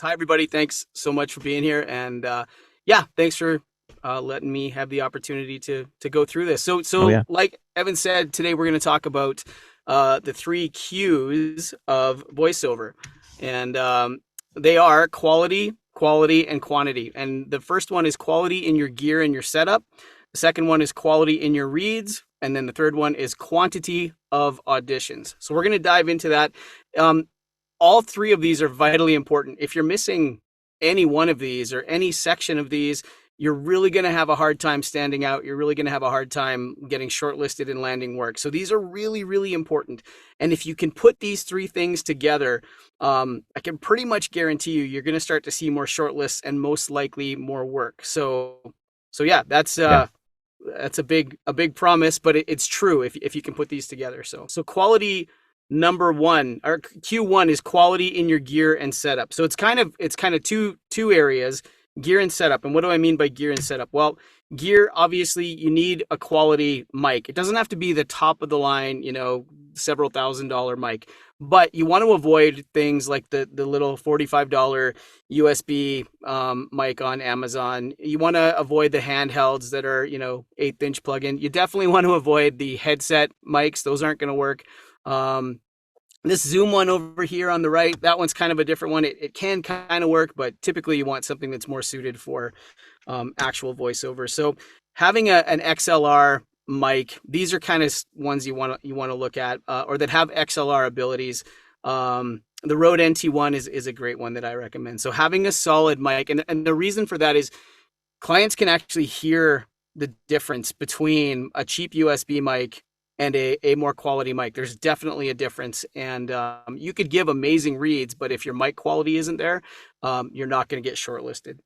Hi, everybody. Thanks so much for being here. And yeah, thanks for letting me have the opportunity to go through this. So, Oh so yeah. like Evan said, today we're going to talk about the three Qs of voiceover. And they are quality, quality, and quantity. And the first one is quality in your gear and your setup. The second one is quality in your reads. And then the third one is quantity of auditions. So we're going to dive into that. Um, all three of these are vitally important. If you're missing any one of these or any section of these, you're really going to have a hard time standing out. You're really going to have a hard time getting shortlisted and landing work. So these are really, really important. And if you can put these three things together, I can pretty much guarantee you're going to start to see more shortlists and most likely more work. So yeah, Yeah. that's a big promise, but it's true if you can put these together. So quality number one or Q1 is quality in your gear and setup. So it's kind of two areas, gear and setup. And what do I mean by gear and setup? Well, gear, obviously you need a quality mic. It doesn't have to be the top of the line, several $1,000 mic, but you want to avoid things like the little $45 USB mic on Amazon. You want to avoid the handhelds that are, eighth inch plug-in. You definitely want to avoid the headset mics. Those aren't going to work. Um, this Zoom one over here on the right, that one's kind of a different one. It can kind of work, but typically you want something that's more suited for actual voiceover. So having an XLR mic, these are kind of ones you want to look at, or that have XLR abilities. The Rode NT1 is a great one that I recommend. So having a solid mic, and the reason for that is clients can actually hear the difference between a cheap USB mic and a more quality mic. There's definitely a difference. And you could give amazing reads, but if your mic quality isn't there, you're not going to get shortlisted.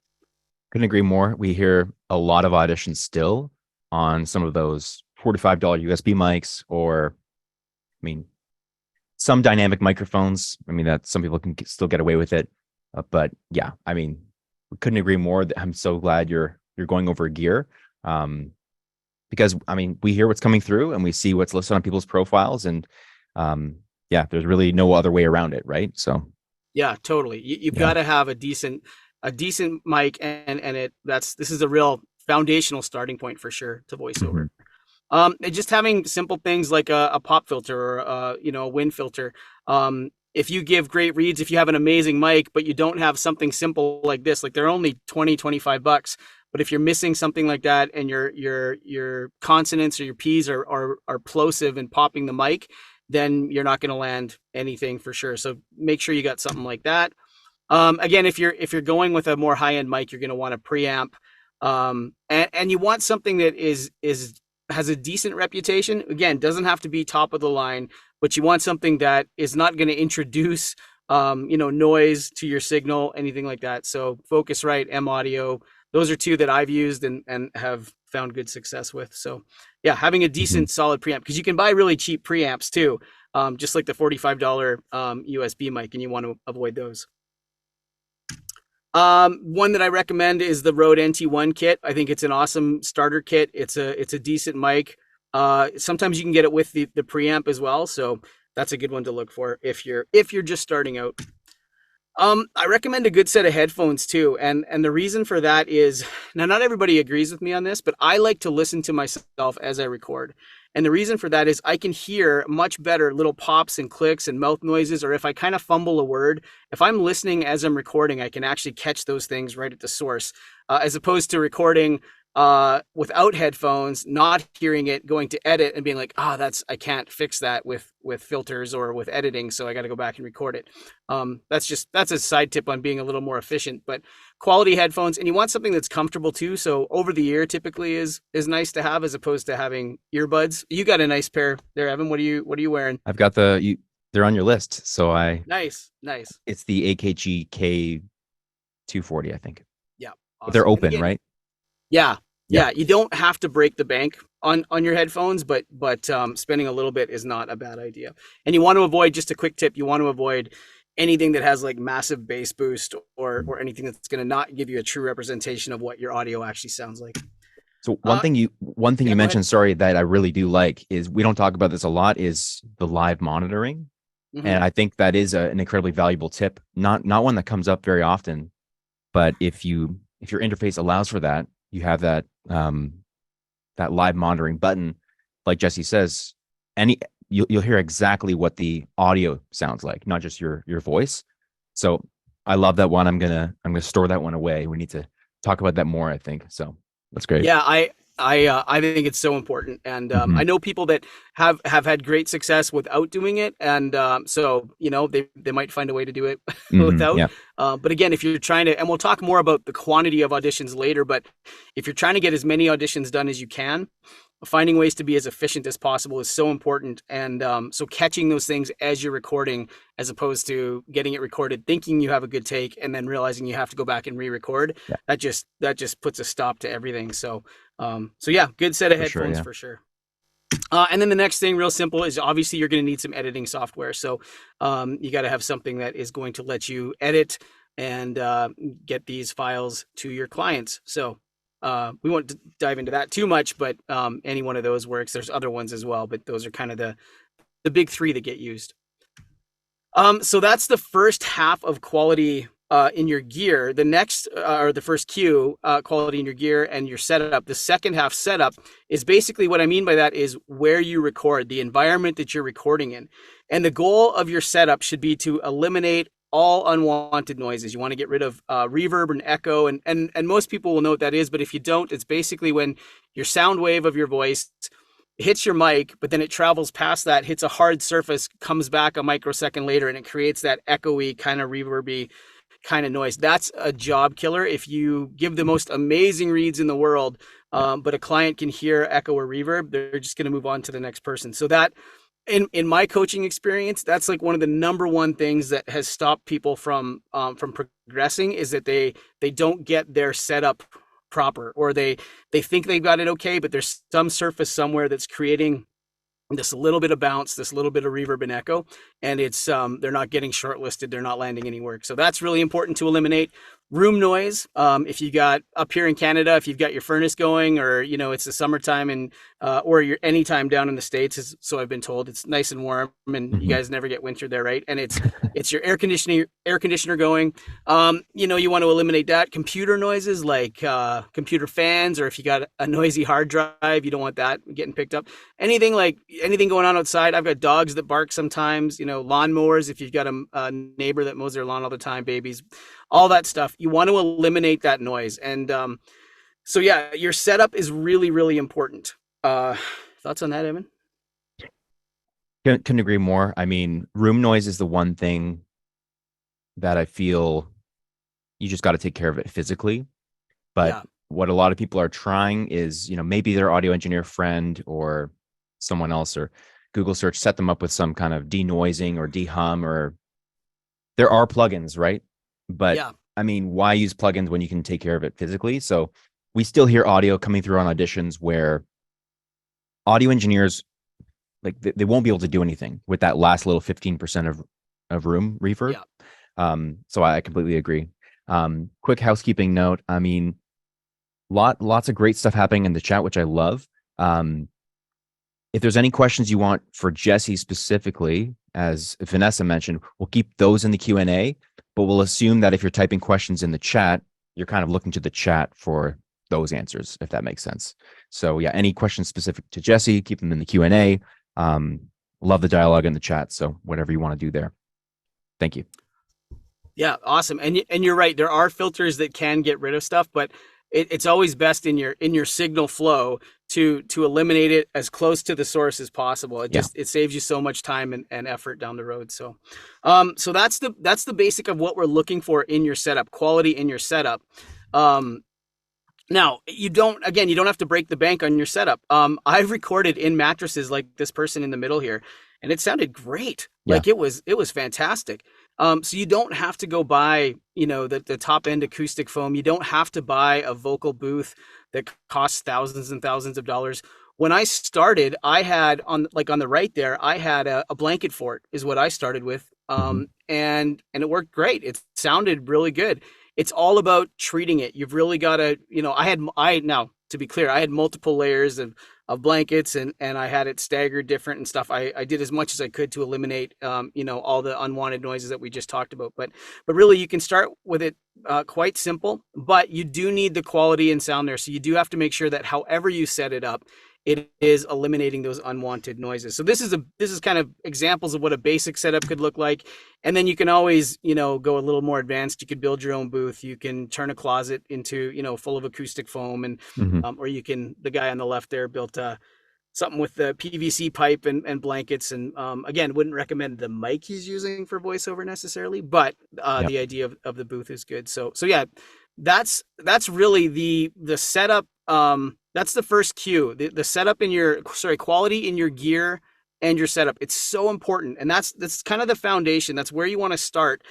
Couldn't agree more. We hear a lot of auditions still on some of those $45 USB mics, or I mean, some dynamic microphones. I mean, that some people can still get away with it. But yeah, I mean, we couldn't agree more. I'm so glad you're going over gear. Um, because I mean, we hear what's coming through and we see what's listed on people's profiles, and um, yeah, there's really no other way around it, right? So Yeah, totally. You've yeah. got to have a decent mic, and this is a real foundational starting point for sure to Mhm. voiceover. And just having simple things like a pop filter or a wind filter. If you give great reads, if you have an amazing mic, but you don't have something simple like this, like they're only 20-25 bucks. But if you're missing something like that and your consonants or your P's are plosive and popping the mic, then you're not going to land anything for sure. So make sure you got something like that. Again, if you're going with a more high end mic, you're going to want a preamp, and you want something that is has a decent reputation. Again, doesn't have to be top of the line, but you want something that is not going to introduce noise to your signal, anything like that. So Focusrite, M Audio, those are two that I've used and have found good success with. So yeah, having a Mhm. decent solid preamp, because you can buy really cheap preamps too, just like the $45 USB mic, and you want to avoid those. One that I recommend is the Rode NT1 kit. I think it's an awesome starter kit. It's a decent mic. Sometimes you can get it with the preamp as well, so that's a good one to look for if you're just starting out. I recommend a good set of headphones too, and the reason for that is, now not everybody agrees with me on this, but I like to listen to myself as I record. And the reason for that is I can hear much better little pops and clicks and mouth noises, or if I kind of fumble a word, if I'm listening as I'm recording, I can actually catch those things right at the source, as opposed to recording without headphones, not hearing it, going to edit and being like, that's, I can't fix that with filters or with editing, so I got to go back and record it. That's a side tip on being a little more efficient. But quality headphones, and you want something that's comfortable too. So over the ear typically is nice to have, as opposed to having earbuds. You got a nice pair there, Evan. What are you wearing? I've got they're on your list. So Nice, nice. it's the AKG K240, I think. Yeah, But they're awesome. And open, again, right? yeah, Yeah. yeah. You don't have to break the bank on your headphones, but spending a little bit is not a bad idea. And you want to avoid, just a quick tip, you want to avoid anything that has like massive bass boost or anything that's going to not give you a true representation of what your audio actually sounds like. So Uh, one thing yeah, you go ahead. mentioned, sorry, that I really do like is, we don't talk about this a lot, is the live monitoring. Hmm. And I think that is an incredibly valuable tip. Not one that comes up very often, but if your interface allows for that, you have that live monitoring button, like Jesse says, any you'll hear exactly what the audio sounds like, not just your voice. So I love that one. I'm gonna store that one away. We need to talk about that more, I think. So that's great. Yeah, I think it's so important, and Hmm. I know people that have had great success without doing it, and so they might find a way to do it Hmm. without. Yeah. But again, if you're trying to, and we'll talk more about the quantity of auditions later, but if you're trying to get as many auditions done as you can, finding ways to be as efficient as possible is so important. And so catching those things as you're recording, as opposed to getting it recorded, thinking you have a good take, and then realizing you have to go back and re-record, Yeah. that just puts a stop to everything. So yeah, good set of For sure. headphones Yeah. for sure. And then the next thing, real simple, is obviously you're going to need some editing software. So you got to have something that is going to let you edit and get these files to your clients. So we won't dive into that too much, but any one of those works. There's other ones as well, but those are kind of the big three that get used. So that's the first half of quality in your gear. The next, or the first Q, quality in your gear and your setup. The second half setup is basically, what I mean by that is where you record, the environment that you're recording in. And the goal of your setup should be to eliminate all unwanted noises. You want to get rid of reverb and echo, and most people will know what that is. But if you don't, it's basically when your sound wave of your voice hits your mic, but then it travels past that, hits a hard surface, comes back a microsecond later, and it creates that echoey kind of reverby kind of noise. That's a job killer. If you give the most amazing reads in the world, Yeah. but a client can hear echo or reverb, they're just going to move on to the next person. So that, in my coaching experience, that's like one of the number one things that has stopped people from progressing, is that they don't get their setup proper, or they think they've got it okay, but there's some surface somewhere that's creating this little bit of bounce, this little bit of reverb and echo, and it's they're not getting shortlisted, they're not landing any work. So that's really important to eliminate. Room noise. If you got up here in Canada, if you've got your furnace going, or it's the summertime, and or you're anytime down in the States, so I've been told it's nice and warm, and you Hmm. guys never get winter there, right? And it's your air conditioner going. You want to eliminate that. Computer noises like computer fans, or if you got a noisy hard drive, you don't want that getting picked up. Anything going on outside. I've got dogs that bark sometimes, lawnmowers. If you've got a neighbor that mows their lawn all the time, babies, all that stuff. You want to eliminate that noise. And so, yeah, your setup is really, really important. Uh, Thoughts on that, Evan? Couldn't agree more. I mean, room noise is the one thing that I feel you just got to take care of it physically. But Yeah. what a lot of people are trying is, maybe their audio engineer friend or someone else, or Google search set them up with some kind of denoising or dehum, or there are plugins, right? But Yeah. I mean, why use plugins when you can take care of it physically? So we still hear audio coming through on auditions where audio engineers, like, they won't be able to do anything with that last little 15% of room reverb. Yeah. So I completely agree. Quick housekeeping note. I mean, lots of great stuff happening in the chat, which I love. If there's any questions you want for Jesse specifically, as Vanessa mentioned, we'll keep those in the Q&A, but we'll assume that if you're typing questions in the chat, you're kind of looking to the chat for those answers, if that makes sense. So yeah, any questions specific to Jesse, keep them in the Q&A. Love the dialogue in the chat. So whatever you want to do there. Thank you. Yeah, awesome. And you're right. There are filters that can get rid of stuff, but it's always best in your signal flow to eliminate it as close to the source as possible. Yeah. It saves you so much time and effort down the road. So that's the basic of what we're looking for in your setup, quality in your setup. Now, you don't have to break the bank on your setup. I've recorded in mattresses like this person in the middle here, and it sounded great. Yeah. Like it was fantastic. So you don't have to go buy, the top end acoustic foam. You don't have to buy a vocal booth that costs thousands and thousands of dollars. When I started, I had on the right there, I had a blanket fort is what I started with. Hmm. And it worked great. It sounded really good. It's all about treating it. You've really got to, now, to be clear, I had multiple layers blankets, and I had it staggered different and stuff. I did as much as I could to eliminate, all the unwanted noises that we just talked about. But really, you can start with it quite simple, but you do need the quality and sound there. So you do have to make sure that however you set it up, it is eliminating those unwanted noises. So this is kind of examples of what a basic setup could look like. And then you can always, go a little more advanced. You could build your own booth. You can turn a closet into, full of acoustic foam, and Hmm. or you can. The guy on the left there built something with the PVC pipe and blankets. And again, wouldn't recommend the mic he's using for voiceover necessarily, but Yeah. the idea of the booth is good. So yeah, that's really the setup. That's the first cue. The setup in your quality in your gear and your setup. It's so important, and that's kind of the foundation. That's where you want to start,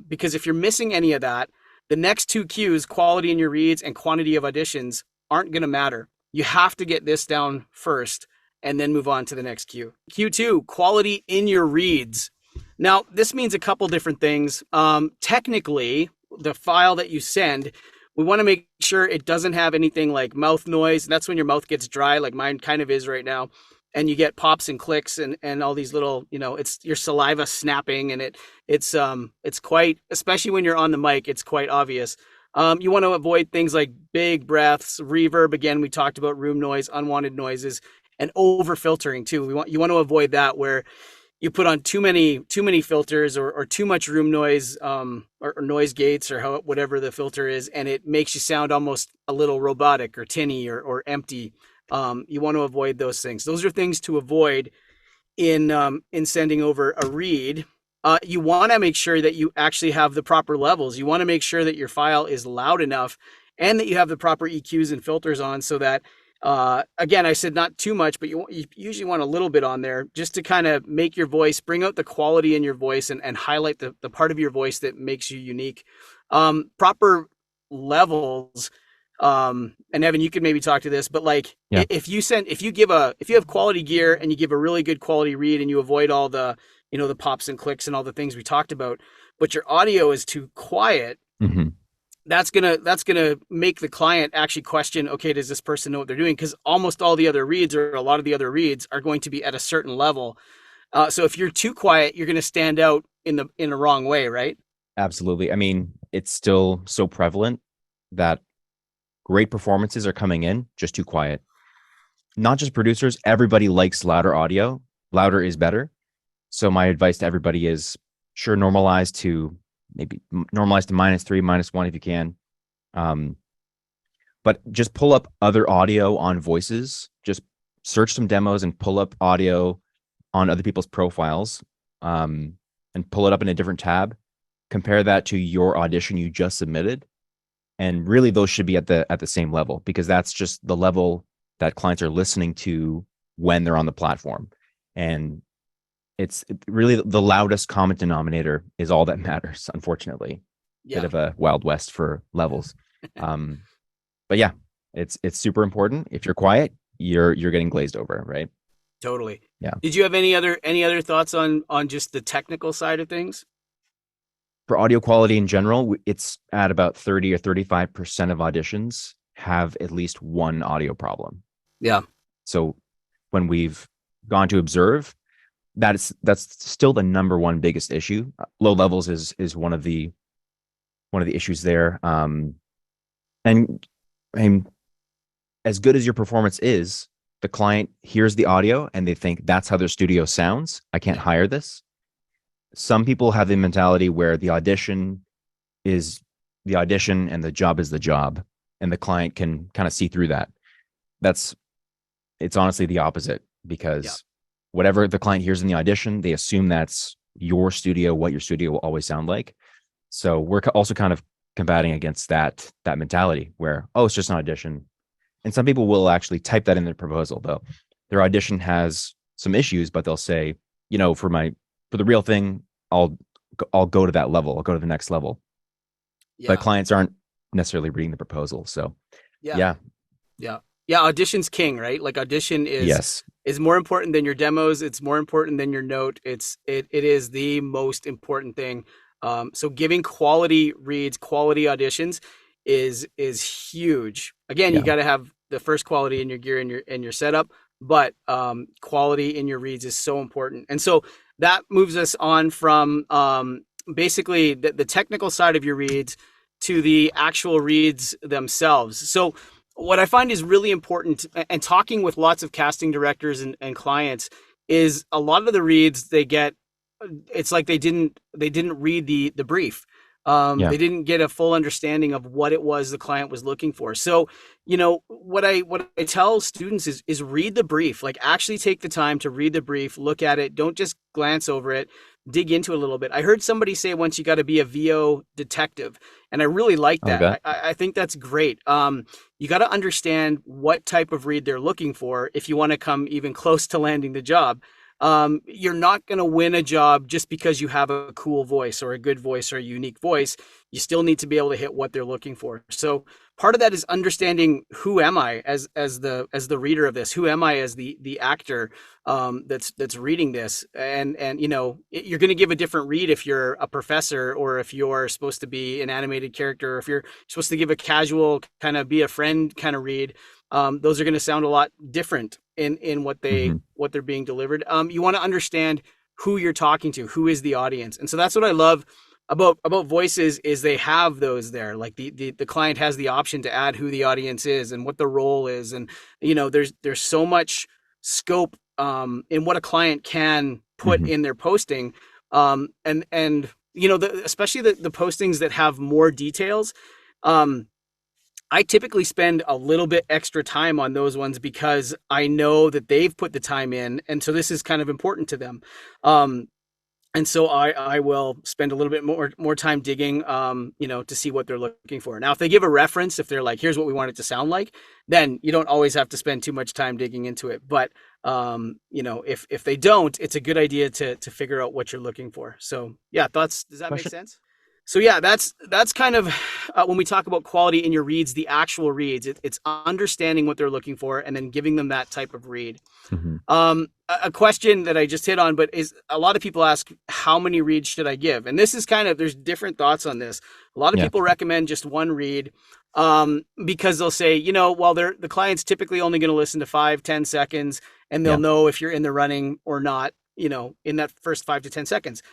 because if you're missing any of that, the next two cues, quality in your reads and quantity of auditions, aren't going to matter. You have to get this down first, and then move on to the next cue. Cue two, quality in your reads. Now, this means a couple different things. Technically, the file that you send, we want to make sure it doesn't have anything like mouth noise. And that's when your mouth gets dry, like mine kind of is right now. And you get pops and clicks and all these little, it's your saliva snapping, and it's quite, especially when you're on the mic, it's quite obvious. You want to avoid things like big breaths, reverb. Again, we talked about room noise, unwanted noises, and over filtering too. You want to avoid that, where you put on too many filters, or too much room noise, or noise gates, or whatever the filter is, and it makes you sound almost a little robotic or tinny, or empty. You want to avoid those things. Those are things to avoid in sending over a read. You want to make sure that you actually have the proper levels. You want to make sure that your file is loud enough, and that you have the proper EQs and filters on, so that, again, I said not too much, but you usually want a little bit on there, just to kind of make your voice, bring out the quality in your voice, and highlight the part of your voice that makes you unique. Proper levels. And Evan, you could maybe talk to this, but like, Yeah. if you have quality gear, and you give a really good quality read, and you avoid all the pops and clicks and all the things we talked about, but your audio is too quiet, Hmm. that's gonna make the client actually question, okay, does this person know what they're doing? Because almost all the other reads, or a lot of the other reads, are going to be at a certain level. So if you're too quiet, you're going to stand out in a wrong way, right? Absolutely. I mean, it's still so prevalent that great performances are coming in just too quiet. Not just producers, everybody likes louder audio. Louder is better. So my advice to everybody is, sure, normalize to -3, -1 if you can. Um, but just pull up other audio on voices. Just search some demos and pull up audio on other people's profiles, and pull it up in a different tab. Compare that to your audition you just submitted, and really those should be at the same level, because that's just the level that clients are listening to when they're on the platform. And it's really the loudest common denominator is all that matters, unfortunately. Bit Yeah, of a wild west for levels. um but yeah, it's super important. If you're quiet, you're getting glazed over, right? totally. Yeah. Did you have any other thoughts on just the technical side of things? For audio quality in general, it's at about 30 or 35% of auditions have at least one audio problem. Yeah, So when we've gone to observe, that's still the number one biggest issue. Low levels is one of the issues there. And as good as your performance is, the client hears the audio and they think that's how their studio sounds. I can't hire this. Some people have the mentality where the audition is the audition and the job is the job, and the client can kind of see through that. It's honestly the opposite, yeah, because whatever the client hears in the audition, they assume that's your studio, what your studio will always sound like. So we're also kind of combating against that mentality where, oh, it's just an audition. And some people will actually type that in their proposal, though. Their audition has some issues, but they'll say, for the real thing, I'll go to that level. I'll go to the next level. But yeah, clients aren't necessarily reading the proposal. So yeah, yeah, yeah, yeah. Audition's king, right? Like, audition yes, is more important than your demos. It's more important than your note. It is the most important thing. So giving quality reads, quality auditions is huge. Again, you yeah, got to have the first quality in your gear and your setup, but quality in your reads is so important. And so that moves us on from basically the technical side of your reads to the actual reads themselves. So what I find is really important, and talking with lots of casting directors and clients, is a lot of the reads they get, it's like they didn't read the brief. Yeah. They didn't get a full understanding of what it was the client was looking for. So, what I tell students is read the brief. Like, actually take the time to read the brief, look at it. Don't just glance over it. Dig into it a little bit. I heard somebody say once you got to be a VO detective, and I really like that. Okay. I think that's great. You got to understand what type of read they're looking for if you want to come even close to landing the job. You're not going to win a job just because you have a cool voice or a good voice or a unique voice. You still need to be able to hit what they're looking for. So part of that is understanding, who am I as the reader of this? Who am I as the actor that's reading this? And you're going to give a different read if you're a professor, or if you're supposed to be an animated character, or if you're supposed to give a casual kind of be a friend kind of read. Those are going to sound a lot different in Hmm. what they're being delivered. You want to understand who you're talking to, who is the audience, and so that's what I love about voices, is they have those there. Like the client has the option to add who the audience is and what the role is, and there's so much scope in what a client can put Hmm. in their posting, and especially the postings that have more details. Um, I typically spend a little bit extra time on those ones because I know that they've put the time in, and so this is kind of important to them. Um, and so I will spend a little bit more time digging, to see what they're looking for. Now, if they give a reference, if they're like, "Here's what we want it to sound like," then you don't always have to spend too much time digging into it. But if they don't, it's a good idea to figure out what you're looking for. So yeah, thoughts? Does that make Question. sense? So yeah, that's kind of when we talk about quality in your reads, the actual reads, it's understanding what they're looking for and then giving them that type of read. Hmm. A question that I just hit on, but is a lot of people ask, how many reads should I give? And this is kind of, there's different thoughts on this. A lot of Yeah. people recommend just one read, because they'll say, well, the client's typically only going to listen to 5-10 seconds, and they'll Yeah. know if you're in the running or not, in that first 5 to 10 seconds.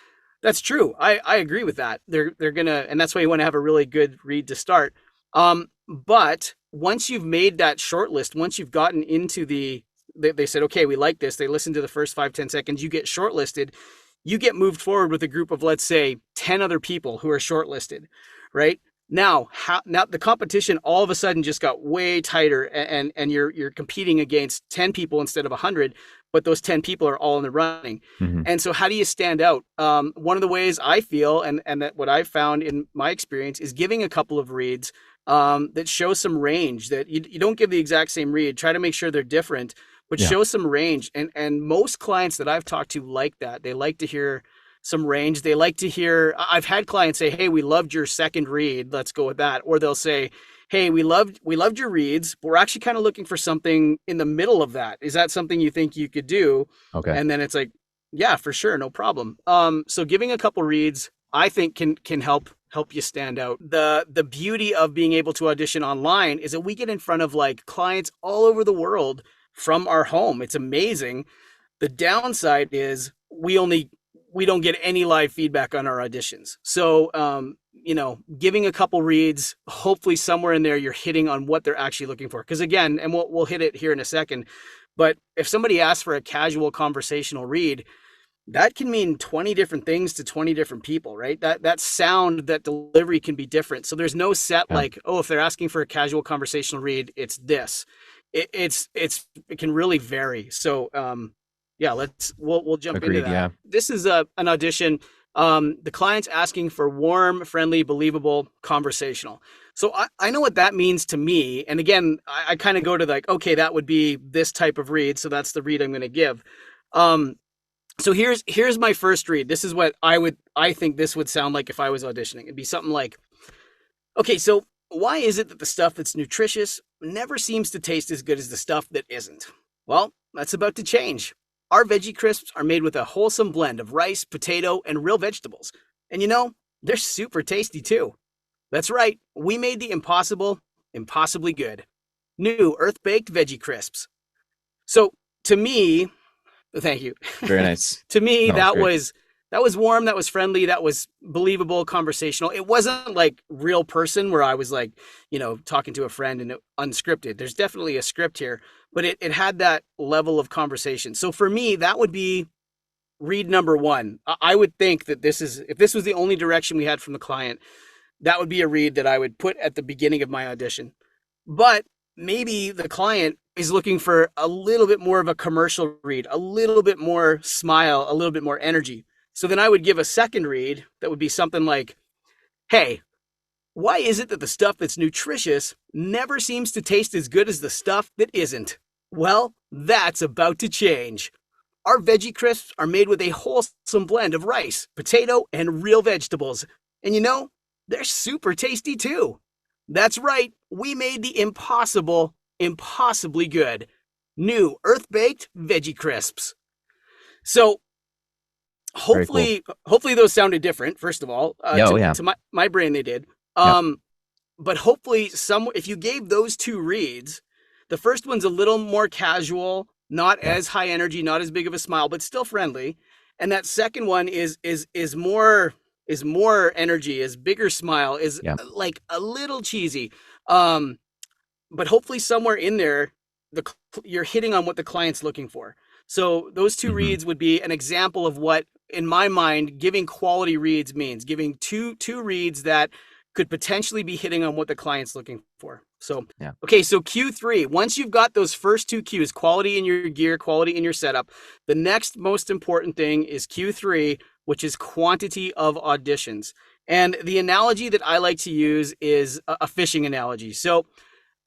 That's true. I agree with that. They're gonna, and that's why you want to have a really good read to start. But once you've made that short list, once you've gotten into they said, okay, we like this. They listen to the first 5-10 seconds. You get shortlisted. You get moved forward with a group of, let's say, 10 other people who are shortlisted, right? Now the competition all of a sudden just got way tighter, and you're competing against 10 people instead of 100, but those 10 people are all in the running. Hmm. And so how do you stand out? One of the ways I feel, and that what I've found in my experience, is giving a couple of reads that show some range. That you don't give the exact same read. Try to make sure they're different, but Yeah. show some range. And most clients that I've talked to like that. They like to hear some range. They like to hear. I've had clients say, "Hey, we loved your second read. Let's go with that." Or they'll say, "Hey, we loved your reads, but we're actually kind of looking for something in the middle of that. Is that something you think you could do?" Okay. And then it's like, "Yeah, for sure, no problem." So giving a couple reads, I think, can help you stand out. The beauty of being able to audition online is that we get in front of like clients all over the world from our home. It's amazing. The downside is we don't get any live feedback on our auditions. So giving a couple reads, hopefully somewhere in there you're hitting on what they're actually looking for. Because again, and we'll hit it here in a second, but if somebody asks for a casual conversational read, that can mean 20 different things to 20 different people, right? That sound, that delivery can be different. So there's no set Yeah. like, oh, if they're asking for a casual conversational read, it's this. It can really vary. So yeah, we'll jump into Agreed. that. Yeah. This is an audition. The client's asking for warm, friendly, believable, conversational. So I know what that means to me. And again, I kind of go to like, okay, that would be this type of read. So that's the read I'm going to give. Um, so here's my first read. This is what I think this would sound like if I was auditioning. It'd be something like, okay, so why is it that the stuff that's nutritious never seems to taste as good as the stuff that isn't? Well, that's about to change. Our veggie crisps are made with a wholesome blend of rice, potato, and real vegetables. And they're super tasty too. That's right, we made the impossible impossibly good. New Earth Baked Veggie Crisps. So to me, thank you. Very nice. To me, No, it's great. that was warm, that was friendly, that was believable, conversational. It wasn't like real person where I was like, talking to a friend and unscripted. There's definitely a script here, but it had that level of conversation. So for me, that would be read number one. I would think that if this was the only direction we had from the client, that would be a read that I would put at the beginning of my audition. But maybe the client is looking for a little bit more of a commercial read, a little bit more smile, a little bit more energy. So then I would give a second read that would be something like, hey, why is it that the stuff that's nutritious never seems to taste as good as the stuff that isn't? Well, that's about to change. Our veggie crisps are made with a wholesome blend of rice, potato, and real vegetables. And they're super tasty too. That's right, we made the impossible impossibly good. New Earth Baked Veggie Crisps. So Very cool. hopefully those sounded different, first of all. Yeah, oh yeah. To my brain they did. Yeah. But hopefully if you gave those two reads, the first one's a little more casual, not Yeah. as high energy, not as big of a smile, but still friendly. And that second one is more energy, is bigger smile, is Yeah. like a little cheesy. But hopefully somewhere in there, you're hitting on what the client's looking for. So those two Mhm. reads would be an example of what, in my mind, giving quality reads means. Giving two reads that could potentially be hitting on what the client's looking for. So, Yeah. okay, so Q3, once you've got those first two Qs, quality in your gear, quality in your setup, the next most important thing is Q3, which is quantity of auditions. And the analogy that I like to use is a fishing analogy. So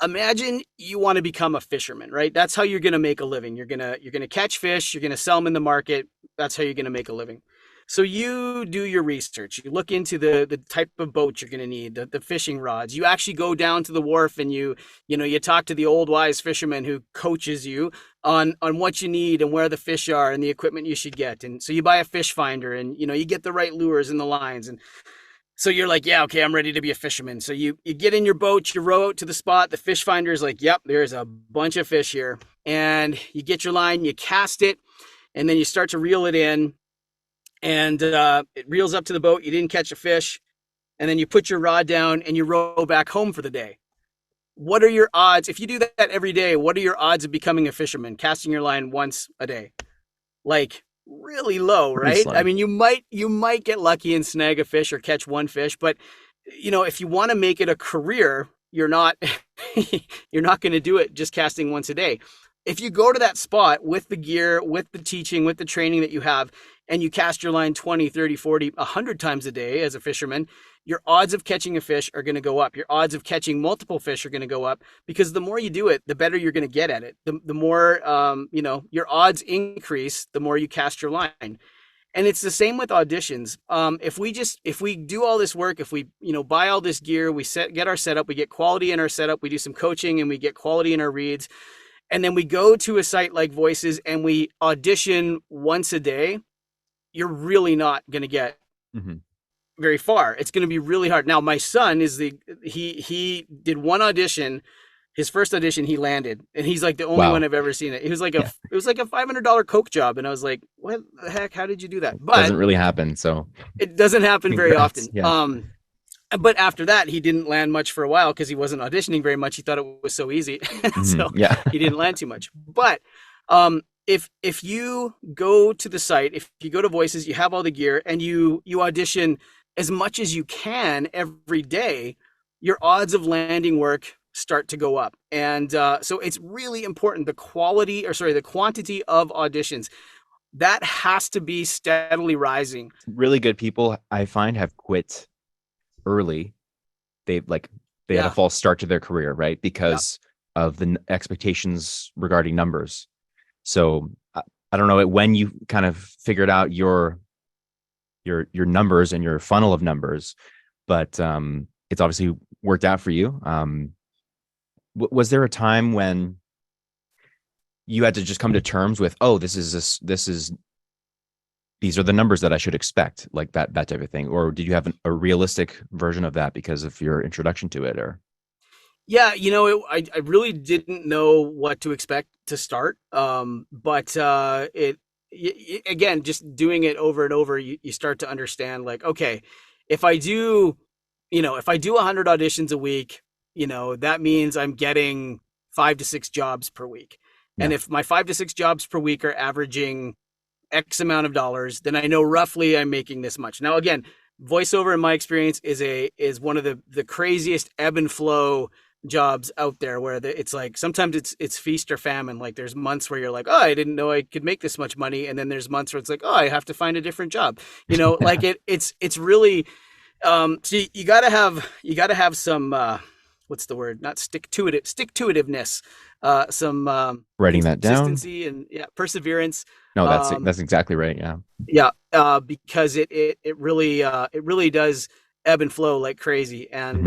imagine you want to become a fisherman, right? That's how you're going to make a living. You're going to catch fish, you're going to sell them in the market. That's how you're going to make a living. So you do your research. You look into the type of boat you're going to need, the fishing rods. You actually go down to the wharf and you talk to the old wise fisherman who coaches you on what you need and where the fish are and the equipment you should get. And so you buy a fish finder and you get the right lures and the lines. And so you're like, yeah, okay, I'm ready to be a fisherman. So you get in your boat, you row out to the spot. The fish finder is like, yep, there's a bunch of fish here. And you get your line, you cast it, and then you start to reel it in. And it reels up to the boat. You didn't catch a fish. And then you put your rod down and you row back home for the day. What are your odds? If you do that every day, what are your odds of becoming a fisherman, casting your line once a day? Like really low, Pretty right? I slim. mean, you might get lucky and snag a fish or catch one fish, but if you want to make it a career, you're not you're not going to do it just casting once a day. If you go to that spot with the gear, with the teaching, with the training that you have, and you cast your line 20, 30, 40, 100 times a day as a fisherman, your odds of catching a fish are going to go up. Your odds of catching multiple fish are going to go up because the more you do it, the better you're going to get at it. The more, your odds increase, the more you cast your line. And it's the same with auditions. If we do all this work, if we, buy all this gear, get our setup, we get quality in our setup, we do some coaching and we get quality in our reads. And then we go to a site like Voices and we audition once a day, you're really not going to get Mm-hmm. very far. It's going to be really hard. Now, my son he did one audition. His first audition, he landed, and he's like the only one Wow. I've ever seen it. It was like Yeah. it was like a $500 Coke job, and I was like, "What the heck? How did you do that?" But Doesn't really happen. So it doesn't happen very congrats. often. Yeah. But after that, he didn't land much for a while because he wasn't auditioning very much. He thought it was so easy, Mhm. so Yeah. he didn't land too much. But if you go to the site, if you go to Voices, you have all the gear, and you audition as much as you can every day, your odds of landing work start to go up. And so it's really important, the quantity of auditions that has to be steadily rising. Really good people I find have quit early. They had a Yeah, false start to their career, right? yeah. Because of the expectations regarding numbers. So I don't know when you kind of figured out your numbers and your funnel of numbers, but it's obviously worked out for you. Was there a time when you had to just come to terms with, oh, these are the numbers that I should expect, like that type of thing? Or did you have a realistic version of that because of your introduction to it? Or Yeah, I really didn't know what to expect to start. But again, just doing it over and over, you start to understand like, okay, if I do, if I do 100 auditions a week, that means I'm getting 5 to 6 jobs per week. And Yeah. if my 5 to 6 jobs per week are averaging X amount of dollars, then I know roughly I'm making this much. Now, again, voiceover in my experience is one of the craziest ebb and flow jobs out there where it's like sometimes it's feast or famine. Like there's months where you're like, oh, I didn't know I could make this much money, and then there's months where it's like, oh, I have to find a different job. Like it's really so you gotta have some what's the word? Not stick to itiveness, some Writing that down. consistency and yeah, perseverance. No, Um, that's exactly right. Yeah. yeah, because it really does ebb and flow like crazy, and Hmm.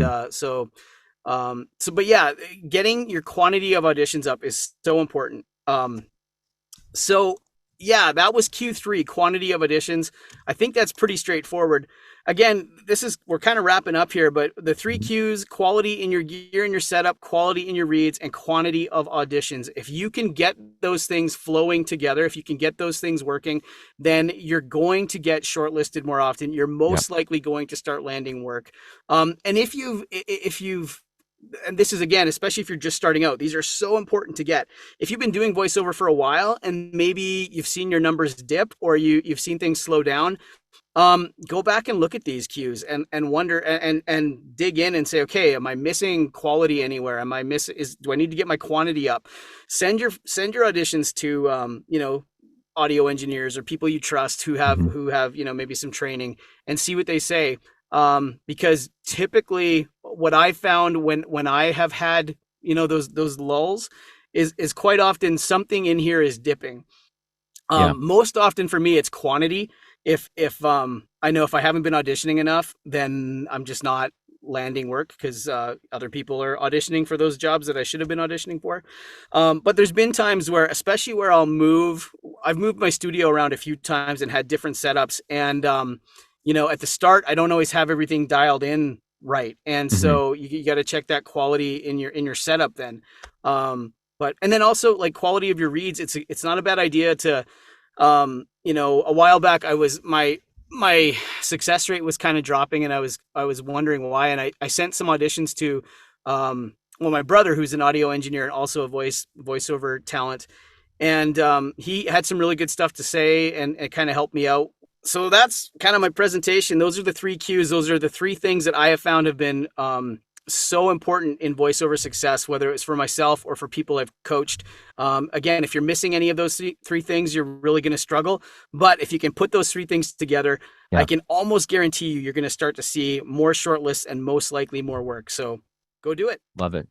but yeah, getting your quantity of auditions up is so important. So yeah, that was Q3, quantity of additions. I think that's pretty straightforward. Again, we're kind of wrapping up here, but the three Hmm. Qs: quality in your gear and your setup, quality in your reads, and quantity of auditions. If you can get those things flowing together, if you can get those things working, then you're going to get shortlisted more often. You're Yeah. most likely going to start landing work. And if you've and this is again, especially if you're just starting out, these are so important to get. If you've been doing voiceover for a while and maybe you've seen your numbers dip or you've seen things slow down, go back and look at these cues and wonder and dig in and say, okay, am I missing quality anywhere? Am I miss is do I need to get my quantity up? Send your auditions to audio engineers or people you trust Hmm. who have maybe some training, and see what they say. Because typically what I found when I have had those lulls is quite often something in here is dipping. Yeah. Most often for me, it's quantity. If I know if I haven't been auditioning enough, then I'm just not landing work because other people are auditioning for those jobs that I should have been auditioning for. But there's been times where, especially where I've moved my studio around a few times and had different setups, and at the start, I don't always have everything dialed in right, and Hmm. so you got to check that quality in your setup then. But and then also like quality of your reads, it's not a bad idea to a while back my success rate was kind of dropping, and I was wondering why, and I sent some auditions to my brother, who's an audio engineer and also a voiceover talent, and he had some really good stuff to say, and it kind of helped me out. So that's kind of my presentation. Those are the three cues. Those are the three things that I have found have been so important in voiceover success, whether it's for myself or for people I've coached. Again, if you're missing any of those three things, you're really going to struggle. But if you can put those three things together, I Yeah. can almost guarantee you're going to start to see more shortlists and most likely more work. So go do it. Love it.